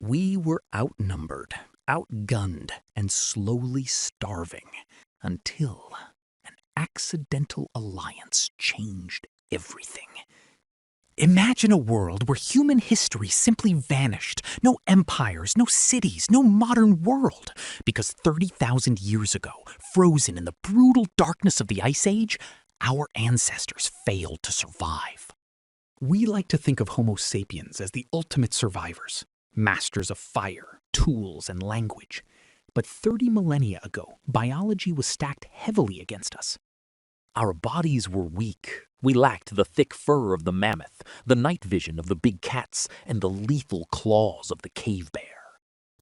We were outnumbered, outgunned, and slowly starving until an accidental alliance changed everything. Imagine a world where human history simply vanished. No empires, no cities, no modern world. Because 30,000 years ago, frozen in the brutal darkness of the Ice Age, our ancestors failed to survive. We like to think of Homo sapiens as the ultimate survivors, masters of fire, tools, and language. But 30 millennia ago, biology was stacked heavily against us. Our bodies were weak. We lacked the thick fur of the mammoth, the night vision of the big cats, and the lethal claws of the cave bear.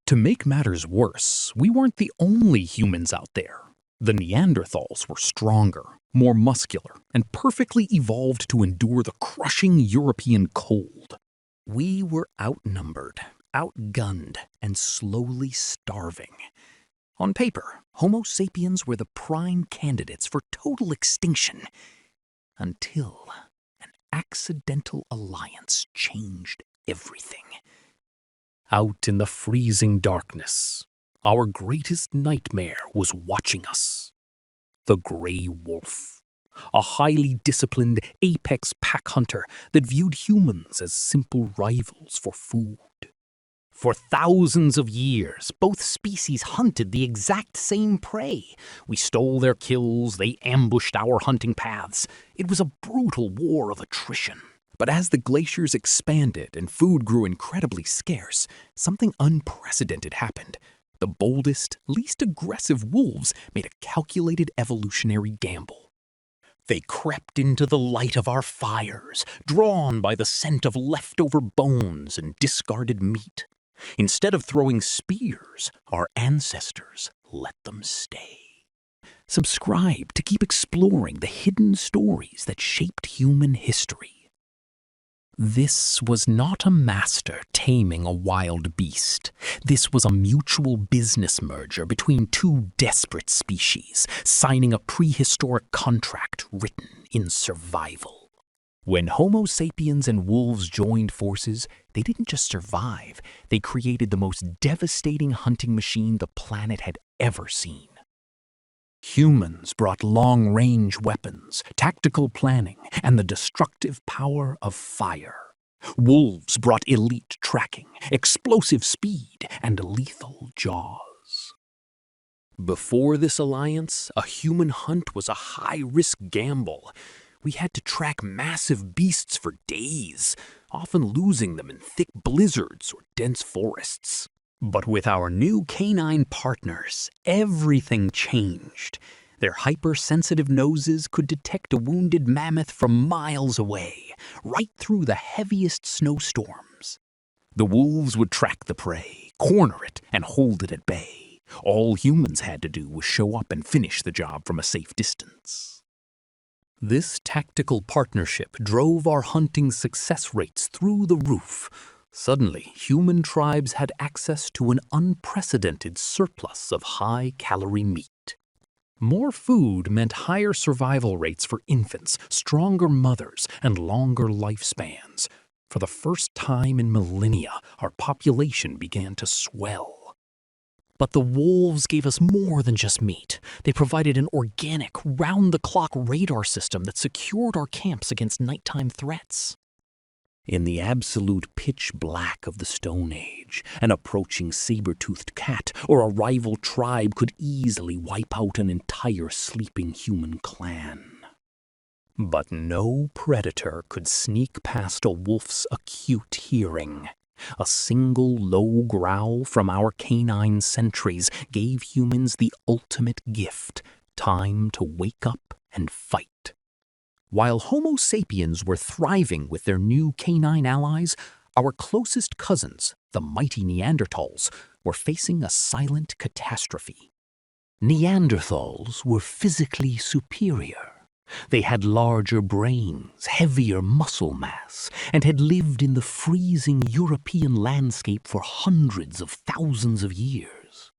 To make matters worse, we weren't the only humans out there. The Neanderthals were stronger, more muscular, and perfectly evolved to endure the crushing European cold. We were outnumbered, outgunned, and slowly starving. On paper, Homo sapiens were the prime candidates for total extinction, until an accidental alliance changed everything. Out in the freezing darkness, our greatest nightmare was watching us. The gray wolf, a highly disciplined apex pack hunter that viewed humans as simple rivals for food. For thousands of years, both species hunted the exact same prey. We stole their kills, they ambushed our hunting paths. It was a brutal war of attrition. But as the glaciers expanded and food grew incredibly scarce, something unprecedented happened. The boldest, least aggressive wolves made a calculated evolutionary gamble. They crept into the light of our fires, drawn by the scent of leftover bones and discarded meat. Instead of throwing spears, our ancestors let them stay. Subscribe to keep exploring the hidden stories that shaped human history. This was not a master taming a wild beast. This was a mutual business merger between two desperate species, signing a prehistoric contract written in survival. When Homo sapiens and wolves joined forces, they didn't just survive, they created the most devastating hunting machine the planet had ever seen. Humans brought long-range weapons, tactical planning, and the destructive power of fire. Wolves brought elite tracking, explosive speed, and lethal jaws. Before this alliance, a human hunt was a high-risk gamble. We had to track massive beasts for days, often losing them in thick blizzards or dense forests. But with our new canine partners, everything changed. Their hypersensitive noses could detect a wounded mammoth from miles away, right through the heaviest snowstorms. The wolves would track the prey, corner it, and hold it at bay. All humans had to do was show up and finish the job from a safe distance. This tactical partnership drove our hunting success rates through the roof. Suddenly, human tribes had access to an unprecedented surplus of high-calorie meat. More food meant higher survival rates for infants, stronger mothers, and longer lifespans. For the first time in millennia, our population began to swell. But the wolves gave us more than just meat. They provided an organic, round-the-clock radar system that secured our camps against nighttime threats. In the absolute pitch black of the Stone Age, an approaching saber-toothed cat or a rival tribe could easily wipe out an entire sleeping human clan. But no predator could sneak past a wolf's acute hearing. A single low growl from our canine sentries gave humans the ultimate gift, time to wake up and fight. While Homo sapiens were thriving with their new canine allies, our closest cousins, the mighty Neanderthals, were facing a silent catastrophe. Neanderthals were physically superior. They had larger brains, heavier muscle mass, and had lived in the freezing European landscape for hundreds of thousands of years.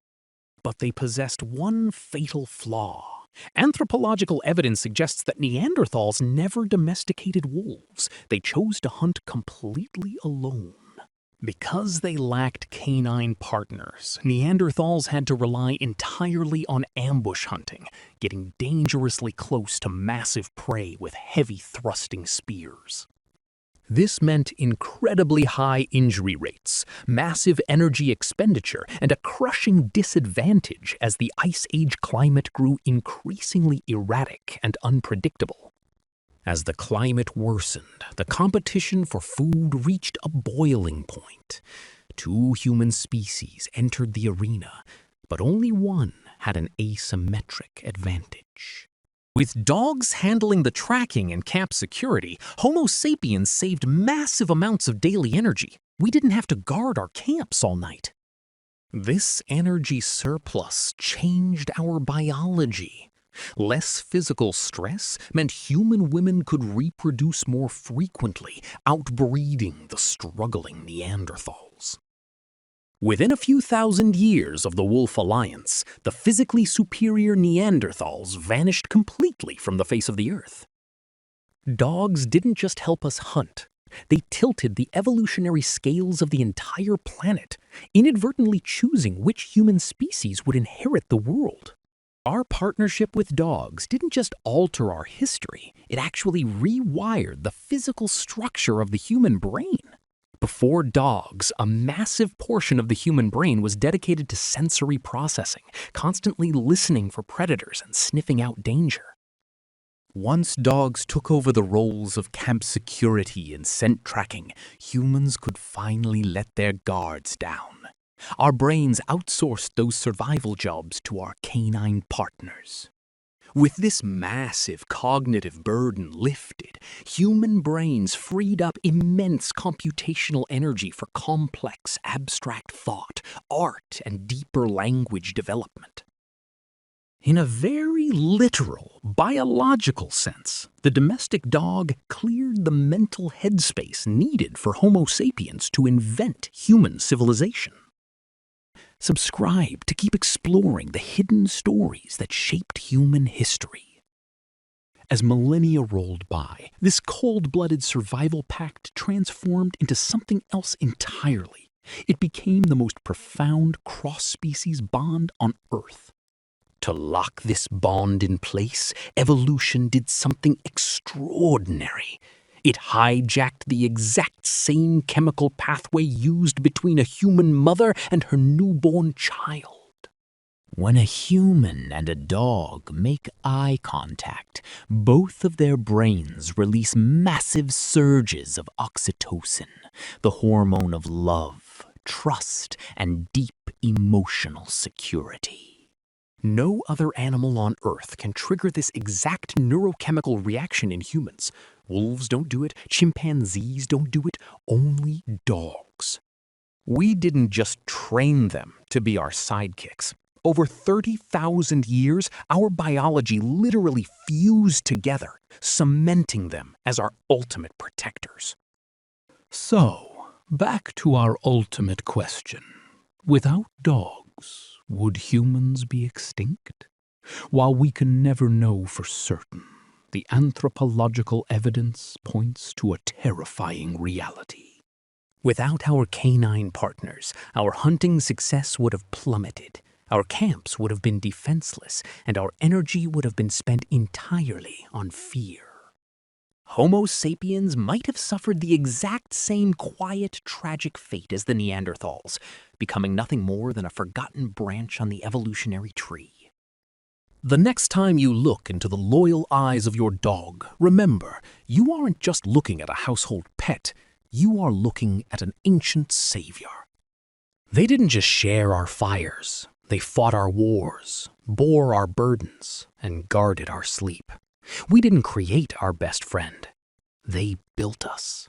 But they possessed one fatal flaw. Anthropological evidence suggests that Neanderthals never domesticated wolves. They chose to hunt completely alone. Because they lacked canine partners, Neanderthals had to rely entirely on ambush hunting, getting dangerously close to massive prey with heavy thrusting spears. This meant incredibly high injury rates, massive energy expenditure, and a crushing disadvantage as the Ice Age climate grew increasingly erratic and unpredictable. As the climate worsened, the competition for food reached a boiling point. Two human species entered the arena, but only one had an asymmetric advantage. With dogs handling the tracking and camp security, Homo sapiens saved massive amounts of daily energy. We didn't have to guard our camps all night. This energy surplus changed our biology. Less physical stress meant human women could reproduce more frequently, outbreeding the struggling Neanderthals. Within a few thousand years of the Wolf Alliance, the physically superior Neanderthals vanished completely from the face of the earth. Dogs didn't just help us hunt. They tilted the evolutionary scales of the entire planet, inadvertently choosing which human species would inherit the world. Our partnership with dogs didn't just alter our history, it actually rewired the physical structure of the human brain. Before dogs, a massive portion of the human brain was dedicated to sensory processing, constantly listening for predators and sniffing out danger. Once dogs took over the roles of camp security and scent tracking, humans could finally let their guards down. Our brains outsourced those survival jobs to our canine partners. With this massive cognitive burden lifted, human brains freed up immense computational energy for complex, abstract thought, art, and deeper language development. In a very literal, biological sense, the domestic dog cleared the mental headspace needed for Homo sapiens to invent human civilization. Subscribe to keep exploring the hidden stories that shaped human history. As millennia rolled by, this cold-blooded survival pact transformed into something else entirely. It became the most profound cross-species bond on Earth. To lock this bond in place, evolution did something extraordinary. It hijacked the exact same chemical pathway used between a human mother and her newborn child. When a human and a dog make eye contact, both of their brains release massive surges of oxytocin, the hormone of love, trust, and deep emotional security. No other animal on Earth can trigger this exact neurochemical reaction in humans. Wolves don't do it, chimpanzees don't do it, only dogs. We didn't just train them to be our sidekicks. Over 30,000 years, our biology literally fused together, cementing them as our ultimate protectors. So, back to our ultimate question. Without dogs, would humans be extinct? While we can never know for certain, the anthropological evidence points to a terrifying reality. Without our canine partners, our hunting success would have plummeted, our camps would have been defenseless, and our energy would have been spent entirely on fear. Homo sapiens might have suffered the exact same quiet, tragic fate as the Neanderthals, becoming nothing more than a forgotten branch on the evolutionary tree. The next time you look into the loyal eyes of your dog, remember, you aren't just looking at a household pet, you are looking at an ancient savior. They didn't just share our fires, they fought our wars, bore our burdens, and guarded our sleep. We didn't create our best friend. They built us.